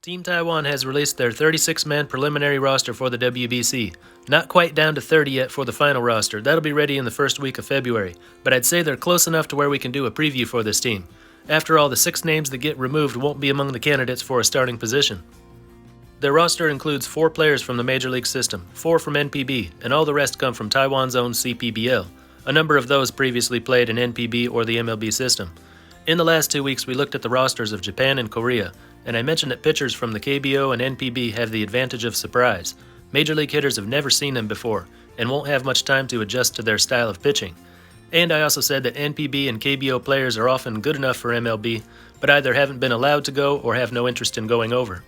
Team Taiwan has released their 36-man preliminary roster for the WBC. Not quite down to 30 yet for the final roster. That'll be ready in the first week of February, but I'd say they're close enough to where we can do a preview for this team. After all, the 6 names that get removed won't be among the candidates for a starting position. Their roster includes 4 players from the Major League system, 4 from NPB, and all the rest come from Taiwan's own CPBL. A number of those previously played in NPB or the MLB system. In the last 2 weeks, we looked at the rosters of Japan and Korea, and I mentioned that pitchers from the KBO and NPB have the advantage of surprise. Major League hitters have never seen them before and won't have much time to adjust to their style of pitching. And I also said that NPB and KBO players are often good enough for MLB, but either haven't been allowed to go or have no interest in going over.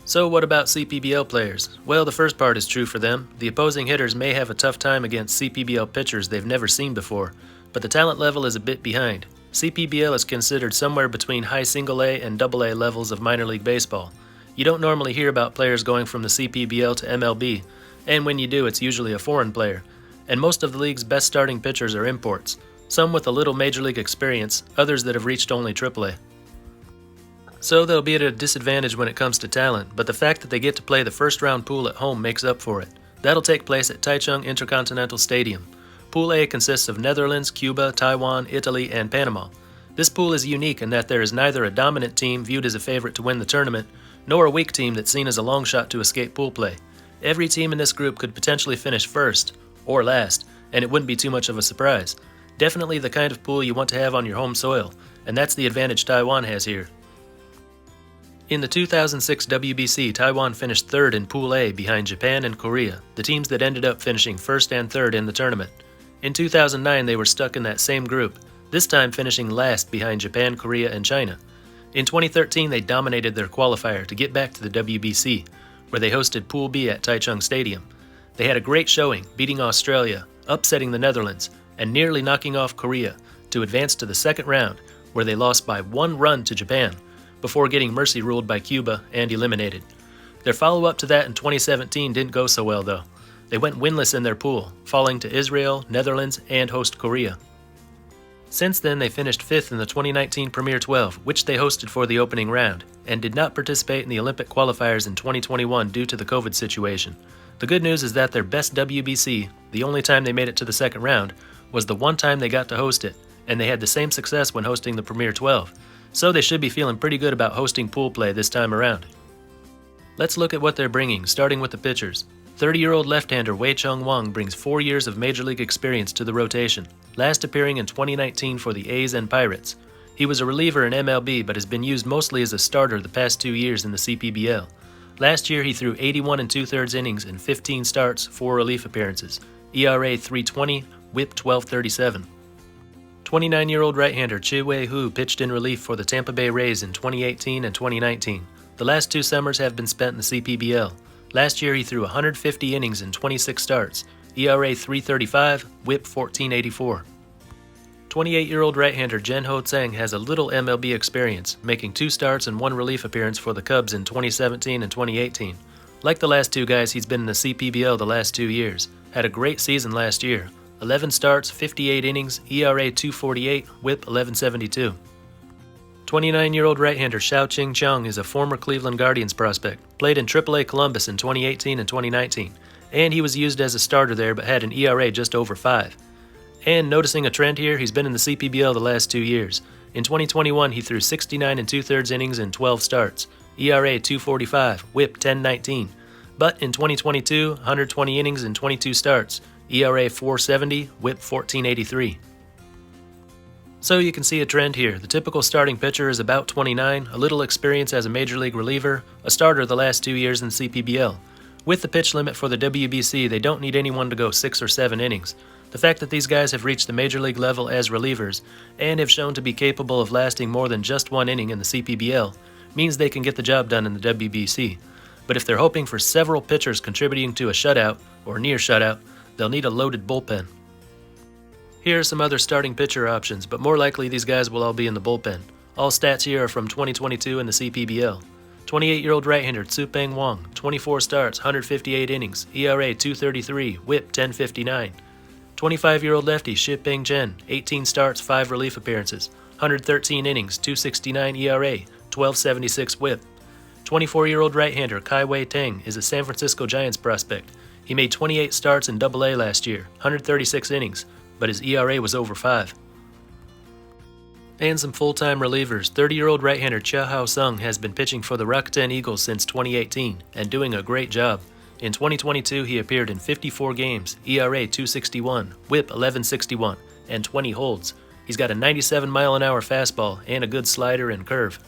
So what about CPBL players? Well, the first part is true for them. The opposing hitters may have a tough time against CPBL pitchers they've never seen before, but the talent level is a bit behind. CPBL is considered somewhere between high single-A and double-A levels of minor league baseball. You don't normally hear about players going from the CPBL to MLB, and when you do, it's usually a foreign player. And most of the league's best starting pitchers are imports, some with a little major league experience, others that have reached only AAA. So they'll be at a disadvantage when it comes to talent, but the fact that they get to play the first-round pool at home makes up for it. That'll take place at Taichung Intercontinental Stadium. Pool A consists of Netherlands, Cuba, Taiwan, Italy, and Panama. This pool is unique in that there is neither a dominant team viewed as a favorite to win the tournament, nor a weak team that's seen as a long shot to escape pool play. Every team in this group could potentially finish first, or last, and it wouldn't be too much of a surprise. Definitely the kind of pool you want to have on your home soil, and that's the advantage Taiwan has here. In the 2006 WBC, Taiwan finished third in Pool A behind Japan and Korea, the teams that ended up finishing first and third in the tournament. In 2009, they were stuck in that same group, this time finishing last behind Japan, Korea, and China. In 2013, they dominated their qualifier to get back to the WBC, where they hosted Pool B at Taichung Stadium. They had a great showing, beating Australia, upsetting the Netherlands, and nearly knocking off Korea to advance to the second round, where they lost by 1 run to Japan, before getting mercy ruled by Cuba and eliminated. Their follow-up to that in 2017 didn't go so well, though. They went winless in their pool, falling to Israel, Netherlands, and host Korea. Since then, they finished 5th in the 2019 Premier 12, which they hosted for the opening round, and did not participate in the Olympic qualifiers in 2021 due to the COVID situation. The good news is that their best WBC, the only time they made it to the second round, was the one time they got to host it, and they had the same success when hosting the Premier 12, so they should be feeling pretty good about hosting pool play this time around. Let's look at what they're bringing, starting with the pitchers. 30-year-old left-hander Wei Chung Wang brings 4 years of Major League experience to the rotation, last appearing in 2019 for the A's and Pirates. He was a reliever in MLB but has been used mostly as a starter the past 2 years in the CPBL. Last year he threw 81 2/3 innings in 15 starts, 4 relief appearances, ERA 3.20, WHIP 12.37. 29-year-old right-hander Chi Wei-Hu pitched in relief for the Tampa Bay Rays in 2018 and 2019. The last 2 summers have been spent in the CPBL. Last year he threw 150 innings in 26 starts, ERA 3.35, WHIP 14.84. 28-year-old right-hander Jen Ho Tseng has a little MLB experience, making 2 starts and 1 relief appearance for the Cubs in 2017 and 2018. Like the last 2 guys, he's been in the CPBL the last 2 years. Had a great season last year. 11 starts, 58 innings, ERA 2.48, WHIP 11.72. 29-year-old right-hander Xiao Ching Chang is a former Cleveland Guardians prospect, played in AAA Columbus in 2018 and 2019, and he was used as a starter there but had an ERA just over 5. And noticing a trend here, he's been in the CPBL the last 2 years. In 2021, he threw 69 2/3 innings in 12 starts, ERA 2.45, WHIP 10.19. But in 2022, 120 innings in 22 starts, ERA 4.70, WHIP 14.83. So you can see a trend here. The typical starting pitcher is about 29, a little experience as a major league reliever, a starter the last 2 years in CPBL. With the pitch limit for the WBC, they don't need anyone to go 6 or 7 innings. The fact that these guys have reached the major league level as relievers and have shown to be capable of lasting more than just 1 inning in the CPBL means they can get the job done in the WBC. But if they're hoping for several pitchers contributing to a shutout or near shutout, they'll need a loaded bullpen. Here are some other starting pitcher options, but more likely these guys will all be in the bullpen. All stats here are from 2022 in the CPBL. 28-year-old right-hander Tsupeng Wang, 24 starts, 158 innings, ERA 2.33, WHIP 10.59. 25-year-old lefty Shipeng Chen, 18 starts, 5 relief appearances, 113 innings, 2.69 ERA, 12.76 WHIP. 24-year-old right-hander Kai Wei Teng is a San Francisco Giants prospect. He made 28 starts in Double-A last year, 136 innings, but his ERA was over 5. And some full-time relievers. 30-year-old right-hander Chia Hao-sung has been pitching for the Rakuten Eagles since 2018 and doing a great job. In 2022, he appeared in 54 games, ERA 261, WHIP 1161, and 20 holds. He's got a 97-mile-an-hour fastball and a good slider and curve.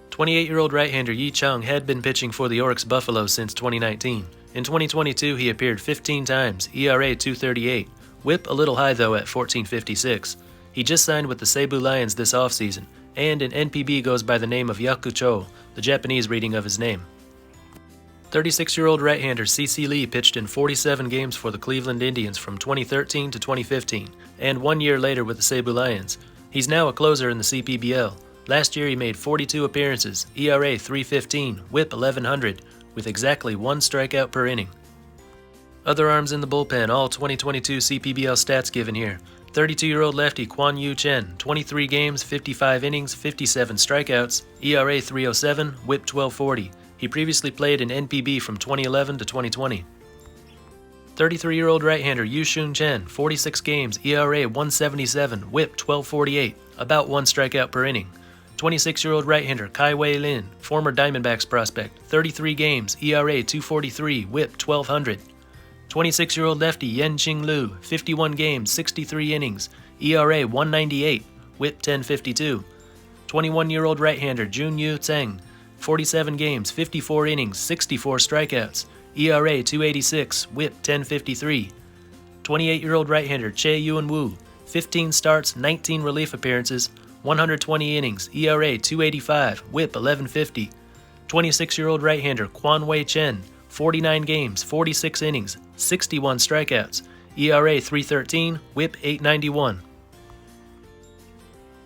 28-year-old right-hander Yi Chang had been pitching for the Oryx Buffaloes since 2019. In 2022, he appeared 15 times, ERA 238, WHIP a little high though at 1456. He just signed with the Seibu Lions this offseason, and in NPB goes by the name of Yaku Cho, the Japanese reading of his name. 36-year-old right-hander C.C. Lee pitched in 47 games for the Cleveland Indians from 2013 to 2015, and 1 year later with the Seibu Lions. He's now a closer in the CPBL. Last year he made 42 appearances, ERA 315, WHIP 1100, with exactly 1 strikeout per inning. Other arms in the bullpen, all 2022 CPBL stats given here. 32-year-old lefty Kwon Yu Chen, 23 games, 55 innings, 57 strikeouts, ERA 307, WHIP 1240. He previously played in NPB from 2011 to 2020. 33-year-old right-hander Yu Shun Chen, 46 games, ERA 177, WHIP 1248, about 1 strikeout per inning. 26-year-old right-hander Kai Wei Lin, former Diamondbacks prospect, 33 games, ERA 243, WHIP 1200. 26-year-old lefty Yen Ching Lu, 51 games, 63 innings, ERA 198, WHIP 1052. 21-year-old right-hander Jun Yu Tseng, 47 games, 54 innings, 64 strikeouts, ERA 286, WHIP 1053. 28-year-old right-hander Che Yuan Wu, 15 starts, 19 relief appearances, 120 innings, ERA 285, WHIP 1150. 26-year-old right-hander Quan Wei Chen, 49 games, 46 innings, 61 strikeouts, ERA 313, WHIP 891.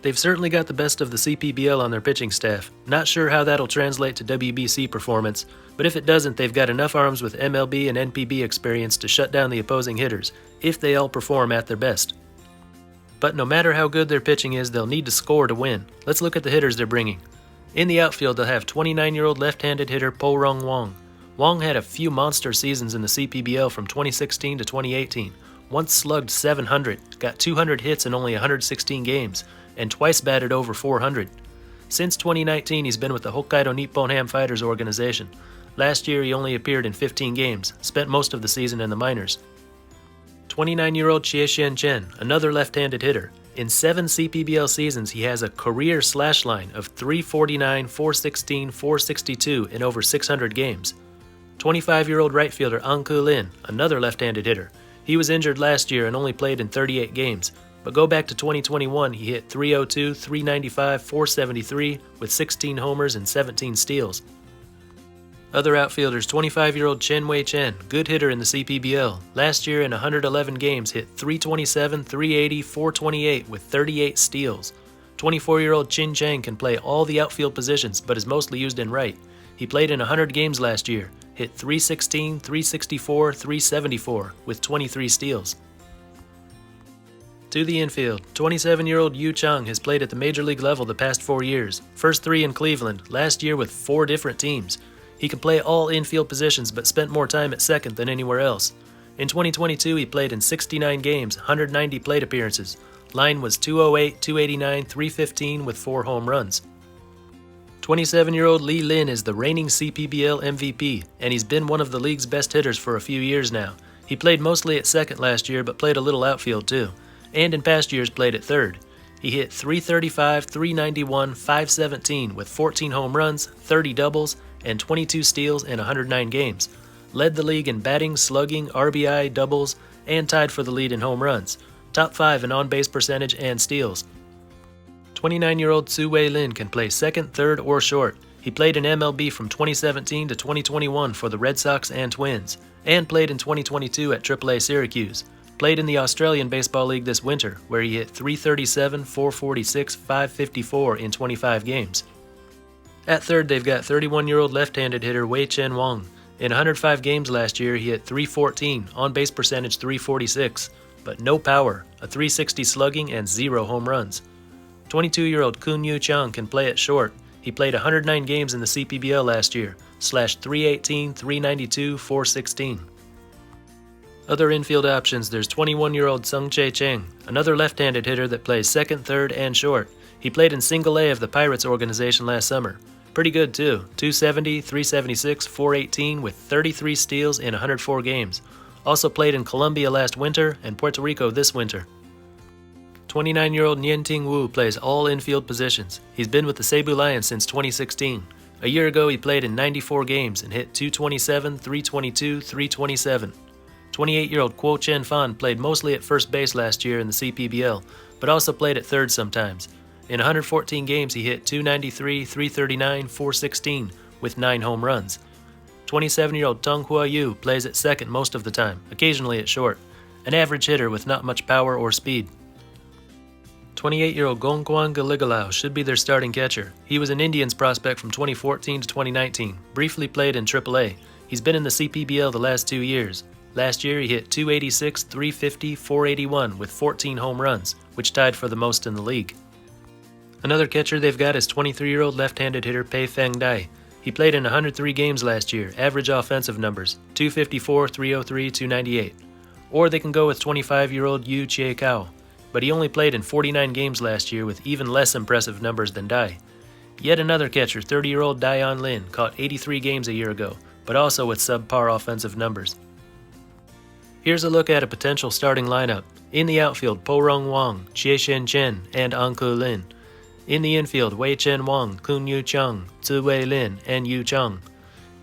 They've certainly got the best of the CPBL on their pitching staff. Not sure how that'll translate to WBC performance, but if it doesn't, they've got enough arms with MLB and NPB experience to shut down the opposing hitters, if they all perform at their best. But no matter how good their pitching is, they'll need to score to win. Let's look at the hitters they're bringing. In the outfield, they'll have 29-year-old left-handed hitter Po Rong Wong. Wong had a few monster seasons in the CPBL from 2016 to 2018. Once slugged 700, got 200 hits in only 116 games, and twice batted over 400. Since 2019, he's been with the Hokkaido Nippon Ham Fighters organization. Last year, he only appeared in 15 games, spent most of the season in the minors. 29-year-old Chie Hsien Chen, another left-handed hitter. In 7 CPBL seasons, he has a career slash line of 349, 416, 462 in over 600 games. 25-year-old right fielder An Ku Lin, another left-handed hitter. He was injured last year and only played in 38 games, but go back to 2021, he hit 302, 395, 473 with 16 homers and 17 steals. Other outfielders, 25-year-old Chen Wei Chen, good hitter in the CPBL. Last year in 111 games, hit 327, 380, 428 with 38 steals. 24-year-old Chin Chang can play all the outfield positions, but is mostly used in right. He played in 100 games last year, hit 316, 364, 374 with 23 steals. To the infield, 27-year-old Yu Chang has played at the major league level the past 4 years, first 3 in Cleveland, last year with 4 different teams. He can play all infield positions but spent more time at second than anywhere else. In 2022, he played in 69 games, 190 plate appearances. Line was 208, 289, 315 with 4 home runs. 27-year-old Li Lin is the reigning CPBL MVP, and he's been one of the league's best hitters for a few years now. He played mostly at second last year but played a little outfield too, and in past years played at third. He hit 335, 391, 517 with 14 home runs, 30 doubles, and 22 steals in 109 games. Led the league in batting, slugging, RBI, doubles, and tied for the lead in home runs. Top 5 in on-base percentage and steals. 29-year-old Su Wei Lin can play second, third, or short. He played in MLB from 2017 to 2021 for the Red Sox and Twins, and played in 2022 at AAA Syracuse. Played in the Australian Baseball League this winter, where he hit 337, 446, 554 in 25 games. At third, they've got 31-year-old left-handed hitter Wei Chen Wang. In 105 games last year, he hit 314, on-base percentage 346, but no power, a 360 slugging, and 0 home runs. 22-year-old Kun Yu Chang can play at short. He played 109 games in the CPBL last year, slashed .318, .392, .416. Other infield options, there's 21-year-old Sung Chae Cheng, another left-handed hitter that plays second, third, and short. He played in Single A of the Pirates organization last summer. Pretty good too, .270, .376, .418 with 33 steals in 104 games. Also played in Colombia last winter and Puerto Rico this winter. 29-year-old Nguyen Ting Wu plays all infield positions. He's been with the Cebu Lions since 2016. A year ago he played in 94 games and hit .227, .322, .327. 28-year-old Kuo Chen Fan played mostly at first base last year in the CPBL, but also played at third sometimes. In 114 games he hit .293, .339, .416 with 9 home runs. 27-year-old Tung Hua Yu plays at second most of the time, occasionally at short. An average hitter with not much power or speed. 28-year-old Gongguan Galigalao should be their starting catcher. He was an Indians prospect from 2014 to 2019, briefly played in AAA. He's been in the CPBL the last 2 years. Last year he hit .286, .350, .481 with 14 home runs, which tied for the most in the league. Another catcher they've got is 23-year-old left-handed hitter Pei Feng Dai. He played in 103 games last year, average offensive numbers, .254, .303, .298. Or they can go with 25-year-old Yu Chie Kao, but he only played in 49 games last year with even less impressive numbers than Dai. Yet another catcher, 30-year-old Daiyan Lin, caught 83 games a year ago, but also with subpar offensive numbers. Here's a look at a potential starting lineup. In the outfield, Po Rong Wang, Chie Shen Chen, and An Ku Lin. In the infield, Wei Chen Wang, Kun Yu Chung, Tzu Wei Lin, and Yu Chung.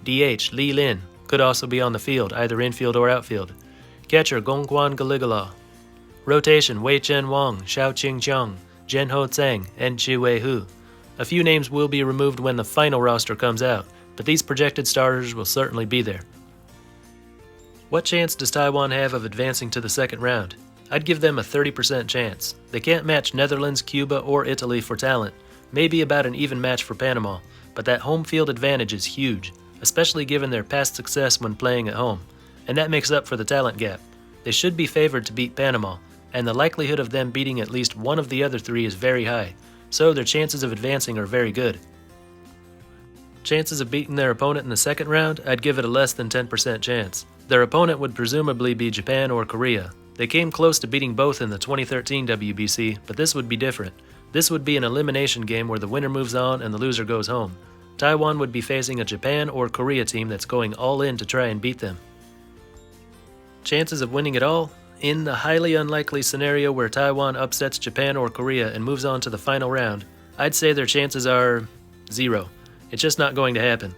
DH, Li Lin, could also be on the field, either infield or outfield. Catcher, Gongguan Galigala. Rotation, Wei Chen Wang, Xiao Qing Jiang, Zhen Ho Tsang, and Chi Wei Hu. A few names will be removed when the final roster comes out, but these projected starters will certainly be there. What chance does Taiwan have of advancing to the second round? I'd give them a 30% chance. They can't match Netherlands, Cuba, or Italy for talent. Maybe about an even match for Panama, but that home field advantage is huge, especially given their past success when playing at home, and that makes up for the talent gap. They should be favored to beat Panama, and the likelihood of them beating at least one of the other three is very high, so their chances of advancing are very good. Chances of beating their opponent in the second round, I'd give it a less than 10% chance. Their opponent would presumably be Japan or Korea. They came close to beating both in the 2013 WBC, but this would be different. This would be an elimination game where the winner moves on and the loser goes home. Taiwan would be facing a Japan or Korea team that's going all in to try and beat them. Chances of winning it all? In the highly unlikely scenario where Taiwan upsets Japan or Korea and moves on to the final round, I'd say their chances are 0. It's just not going to happen.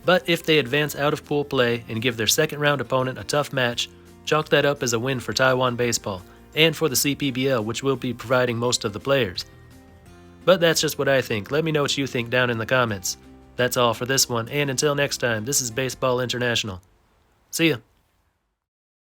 But if they advance out of pool play and give their second round opponent a tough match, chalk that up as a win for Taiwan baseball, and for the CPBL, which will be providing most of the players. But that's just what I think. Let me know what you think down in the comments. That's all for this one, and until next time, this is Baseball International. See ya!